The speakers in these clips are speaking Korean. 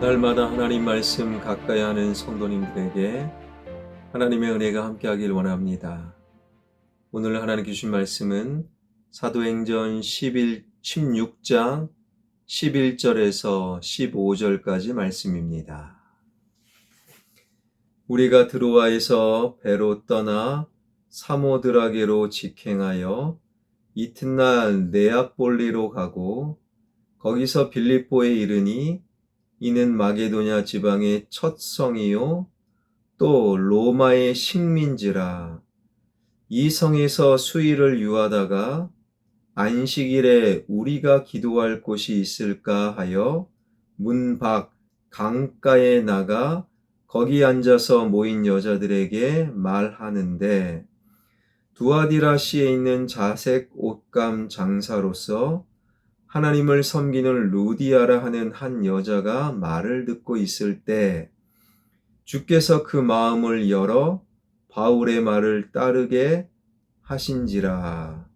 날마다 하나님 말씀 가까이 하는 성도님들에게 하나님의 은혜가 함께하길 원합니다. 오늘 하나님 주신 말씀은 사도행전 16장 11절에서 15절까지 말씀입니다. 우리가 드로아에서 배로 떠나 사모드라게로 직행하여 이튿날 네아폴리로 가고 거기서 빌립보에 이르니 이는 마게도냐 지방의 첫 성이요 또 로마의 식민지라. 이 성에서 수일을 유하다가 안식일에 우리가 기도할 곳이 있을까 하여 문 밖 강가에 나가 거기 앉아서 모인 여자들에게 말하는데, 두아디라시에 있는 자색 옷감 장사로서 하나님을 섬기는 루디아라 하는 한 여자가 말을 듣고 있을 때 주께서 그 마음을 열어 바울의 말을 따르게 하신지라.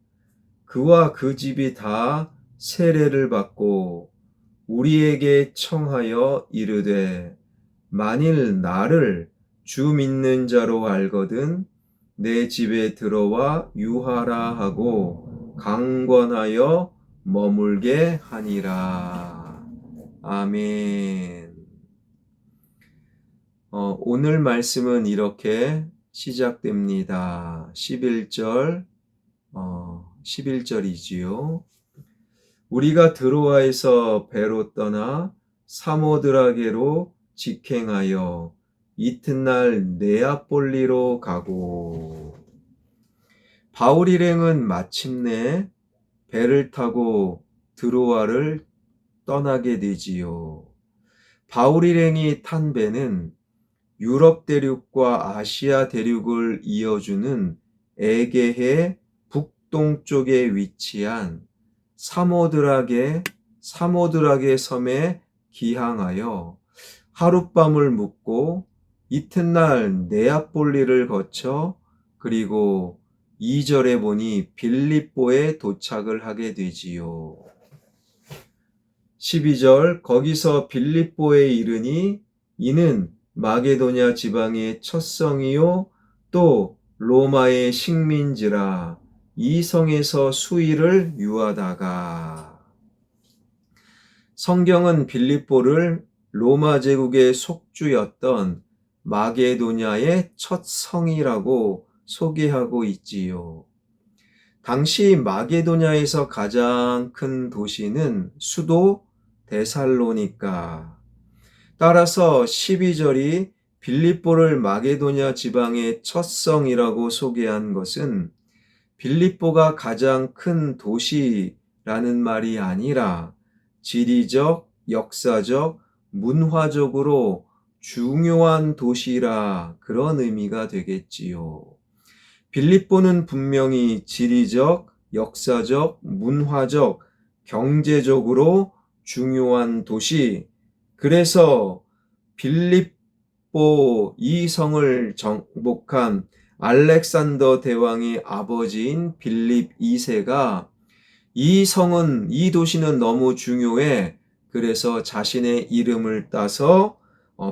그와 그 집이 다 세례를 받고 우리에게 청하여 이르되, 만일 나를 주 믿는 자로 알거든 내 집에 들어와 유하라 하고 강권하여 머물게 하니라. 아멘. 오늘 말씀은 이렇게 시작됩니다. 11절이지요. 우리가 드로아에서 배로 떠나 사모드라게로 직행하여 이튿날 네아폴리로 가고. 바울 일행은 마침내 배를 타고 드로아를 떠나게 되지요. 바울 일행이 탄 배는 유럽 대륙과 아시아 대륙을 이어주는 에게해 북동쪽에 위치한 사모드라게 섬에 기항하여 하룻밤을 묵고 이튿날 네아폴리를 거쳐 그리고 2절에 보니 빌립보에 도착을 하게 되지요. 12절, 거기서 빌립보에 이르니 이는 마게도냐 지방의 첫 성이요 또 로마의 식민지라. 이 성에서 수일을 유하다가. 성경은 빌립보를 로마 제국의 속주였던 마게도냐의 첫 성이라고 소개하고 있지요. 당시 마게도냐에서 가장 큰 도시는 수도 데살로니가. 따라서 12절이 빌립보를 마게도냐 지방의 첫 성이라고 소개한 것은 빌립보가 가장 큰 도시라는 말이 아니라 지리적, 역사적, 문화적으로 중요한 도시라, 그런 의미가 되겠지요. 빌립보는 분명히 지리적, 역사적, 문화적, 경제적으로 중요한 도시, 그래서 빌립보 이 성을 정복한 알렉산더 대왕의 아버지인 빌립 2세가 이 도시는 너무 중요해, 그래서 자신의 이름을 따서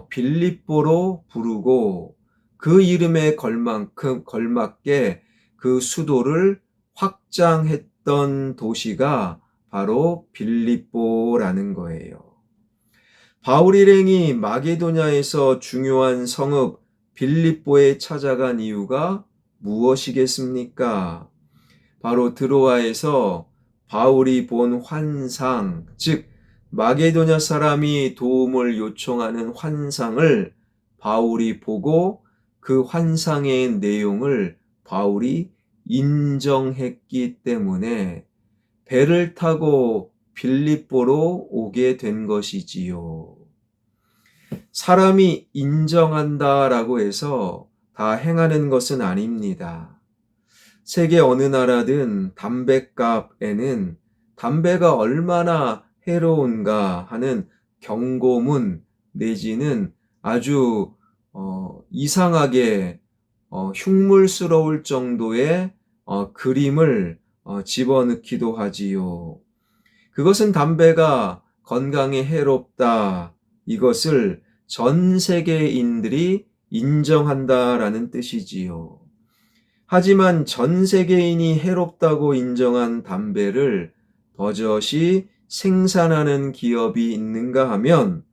빌립보로 부르고 그 이름에 걸맞게 그 수도를 확장했던 도시가 바로 빌립보라는 거예요. 바울 일행이 마게도냐에서 중요한 성읍 빌립보에 찾아간 이유가 무엇이겠습니까? 바로 드로아에서 바울이 본 환상, 즉 마게도냐 사람이 도움을 요청하는 환상을 바울이 보고 그 환상의 내용을 바울이 인정했기 때문에 배를 타고 빌립보로 오게 된 것이지요. 사람이 인정한다라고 해서 다 행하는 것은 아닙니다. 세계 어느 나라든 담뱃값에는 담배가 얼마나 해로운가 하는 경고문 내지는 아주 이상하게 흉물스러울 정도의 그림을 집어넣기도 하지요. 그것은 담배가 건강에 해롭다, 이것을 전 세계인들이 인정한다라는 뜻이지요. 하지만 전 세계인이 해롭다고 인정한 담배를 버젓이 생산하는 기업이 있는가 하면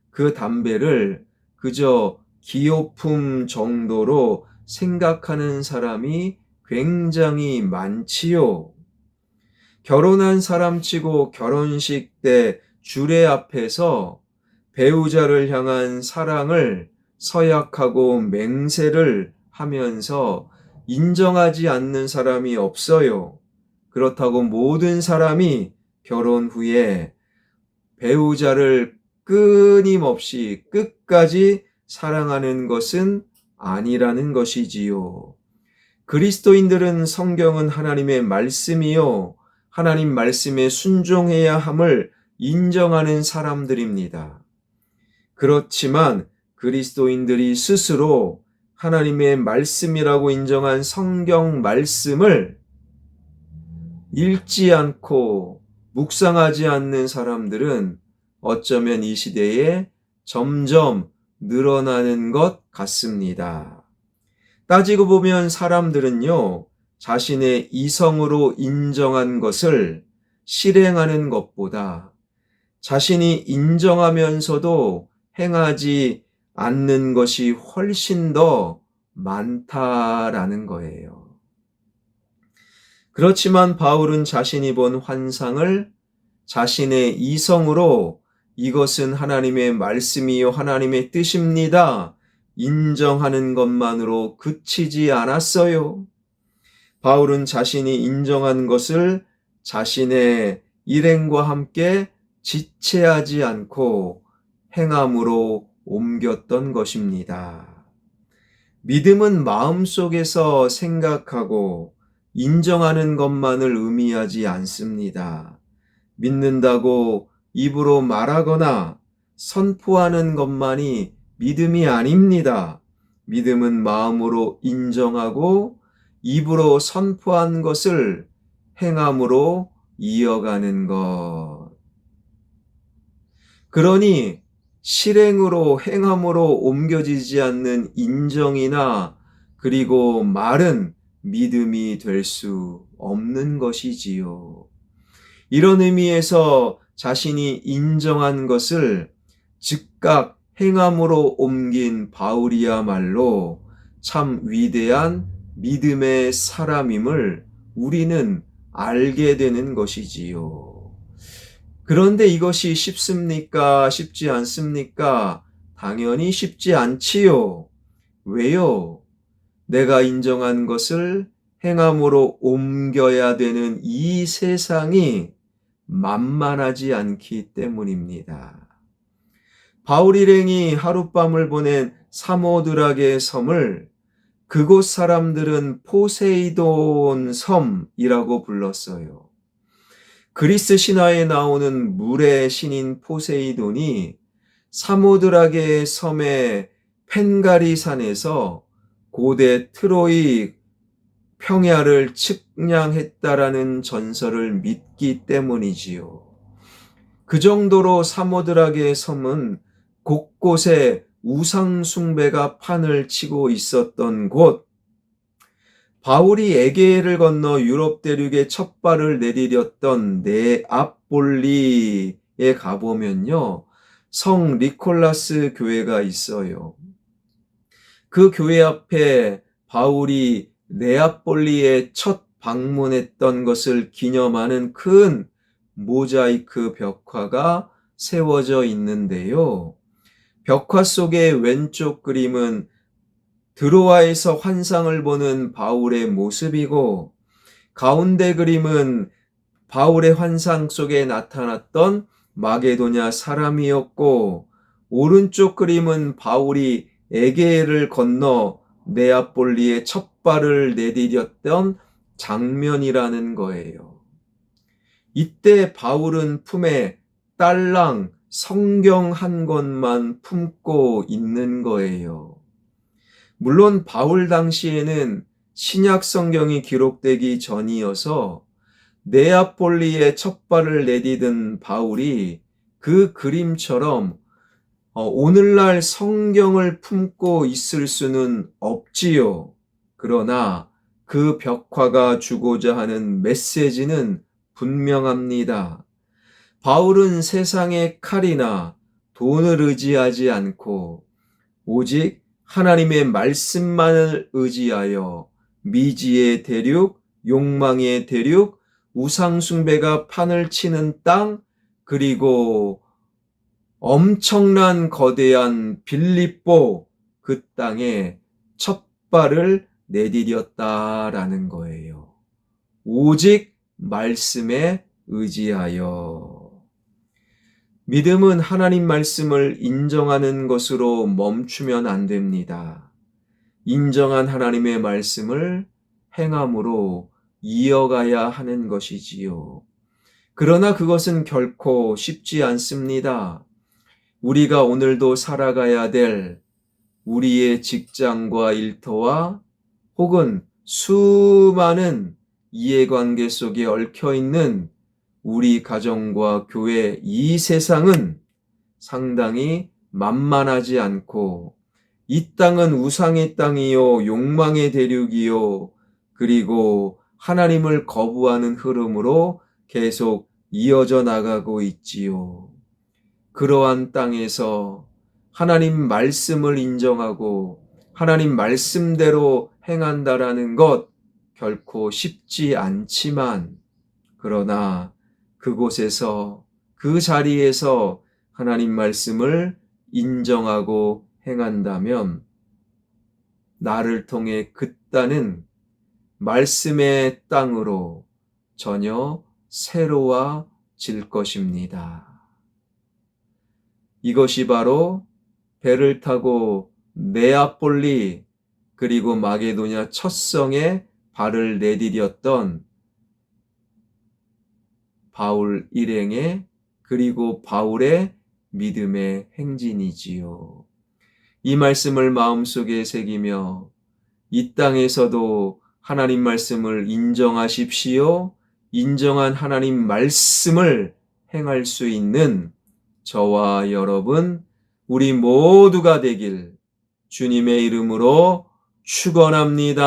그 담배를 그저 기호품 정도로 생각하는 사람이 굉장히 많지요. 결혼한 사람치고 결혼식 때 주례 앞에서 배우자를 향한 사랑을 서약하고 맹세를 하면서 인정하지 않는 사람이 없어요. 그렇다고 모든 사람이 결혼 후에 배우자를 끊임없이 끝까지 사랑하는 것은 아니라는 것이지요. 그리스도인들은 성경은 하나님의 말씀이요, 하나님 말씀에 순종해야 함을 인정하는 사람들입니다. 그렇지만 그리스도인들이 스스로 하나님의 말씀이라고 인정한 성경 말씀을 읽지 않고 묵상하지 않는 사람들은 어쩌면 이 시대에 점점 늘어나는 것 같습니다. 따지고 보면 사람들은요, 자신의 이성으로 인정한 것을 실행하는 것보다 자신이 인정하면서도 행하지 않는 것이 훨씬 더 많다라는 거예요. 그렇지만 바울은 자신이 본 환상을 자신의 이성으로 이것은 하나님의 말씀이요 하나님의 뜻입니다 인정하는 것만으로 그치지 않았어요. 바울은 자신이 인정한 것을 자신의 일행과 함께 지체하지 않고 행함으로 옮겼던 것입니다. 믿음은 마음속에서 생각하고 인정하는 것만을 의미하지 않습니다. 믿는다고 입으로 말하거나 선포하는 것만이 믿음이 아닙니다. 믿음은 마음으로 인정하고 입으로 선포한 것을 행함으로 이어가는 것. 그러니 실행으로 행함으로 옮겨지지 않는 인정이나 그리고 말은 믿음이 될 수 없는 것이지요. 이런 의미에서 자신이 인정한 것을 즉각 행함으로 옮긴 바울이야말로 참 위대한 믿음의 사람임을 우리는 알게 되는 것이지요. 그런데 이것이 쉽습니까? 쉽지 않습니까? 당연히 쉽지 않지요. 왜요? 내가 인정한 것을 행함으로 옮겨야 되는 이 세상이 만만하지 않기 때문입니다. 바울 일행이 하룻밤을 보낸 사모드락의 섬을 그곳 사람들은 포세이돈 섬이라고 불렀어요. 그리스 신화에 나오는 물의 신인 포세이돈이 사모드락의 섬의 펜가리산에서 고대 트로이 평야를 측량했다라는 전설을 믿기 때문이지요. 그 정도로 사모드락의 섬은 곳곳에 우상 숭배가 판을 치고 있었던 곳, 바울이 에게해를 건너 유럽 대륙에 첫 발을 내디뎠던 네아폴리에 가보면요, 성 니콜라스 교회가 있어요. 그 교회 앞에 바울이 네아폴리에 첫 방문했던 것을 기념하는 큰 모자이크 벽화가 세워져 있는데요. 벽화 속의 왼쪽 그림은 드로아에서 환상을 보는 바울의 모습이고, 가운데 그림은 바울의 환상 속에 나타났던 마게도냐 사람이었고, 오른쪽 그림은 바울이 에게해를 건너 네아폴리에 첫 발을 내디뎠던 장면이라는 거예요. 이때 바울은 품에 딸랑 성경 한 권만 품고 있는 거예요. 물론 바울 당시에는 신약 성경이 기록되기 전이어서 네아폴리에 첫 발을 내디딘 바울이 그 그림처럼 오늘날 성경을 품고 있을 수는 없지요. 그러나 그 벽화가 주고자 하는 메시지는 분명합니다. 바울은 세상의 칼이나 돈을 의지하지 않고 오직 하나님의 말씀만을 의지하여 미지의 대륙, 욕망의 대륙, 우상숭배가 판을 치는 땅, 그리고 엄청난 거대한 빌립보 그 땅에 첫 발을 내디뎠다라는 거예요. 오직 말씀에 의지하여. 믿음은 하나님 말씀을 인정하는 것으로 멈추면 안 됩니다. 인정한 하나님의 말씀을 행함으로 이어가야 하는 것이지요. 그러나 그것은 결코 쉽지 않습니다. 우리가 오늘도 살아가야 될 우리의 직장과 일터와 혹은 수많은 이해관계 속에 얽혀있는 우리 가정과 교회, 이 세상은 상당히 만만하지 않고 이 땅은 우상의 땅이요, 욕망의 대륙이요, 그리고 하나님을 거부하는 흐름으로 계속 이어져 나가고 있지요. 그러한 땅에서 하나님 말씀을 인정하고 하나님 말씀대로 행한다라는 것 결코 쉽지 않지만, 그러나 그곳에서, 그 자리에서 하나님 말씀을 인정하고 행한다면 나를 통해 그 땅은 말씀의 땅으로 전혀 새로워질 것입니다. 이것이 바로 배를 타고 네아폴리 그리고 마게도냐 첫 성에 발을 내디뎠던 바울 일행의, 그리고 바울의 믿음의 행진이지요. 이 말씀을 마음속에 새기며 이 땅에서도 하나님 말씀을 인정하십시오. 인정한 하나님 말씀을 행할 수 있는 저와 여러분, 우리 모두가 되길 주님의 이름으로 축원합니다.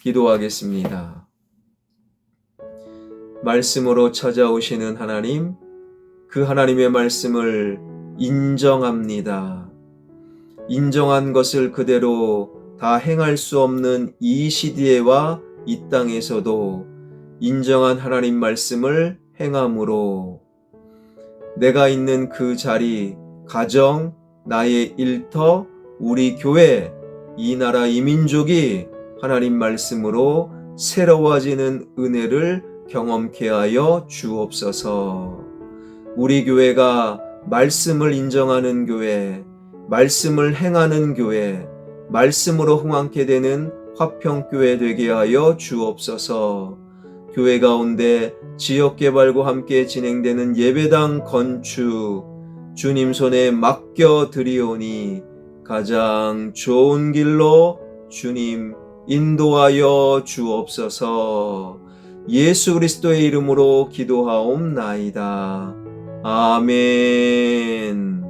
기도하겠습니다. 말씀으로 찾아오시는 하나님, 그 하나님의 말씀을 인정합니다. 인정한 것을 그대로 다 행할 수 없는 이 시대와 이 땅에서도 인정한 하나님 말씀을 행함으로 내가 있는 그 자리, 가정, 나의 일터, 우리 교회, 이 나라 이 민족이 하나님 말씀으로 새로워지는 은혜를 경험케 하여 주옵소서. 우리 교회가 말씀을 인정하는 교회, 말씀을 행하는 교회, 말씀으로 흥왕케 되는 화평교회 되게 하여 주옵소서. 교회 가운데 지역개발과 함께 진행되는 예배당 건축 주님 손에 맡겨드리오니 가장 좋은 길로 주님 인도하여 주옵소서. 예수 그리스도의 이름으로 기도하옵나이다. 아멘.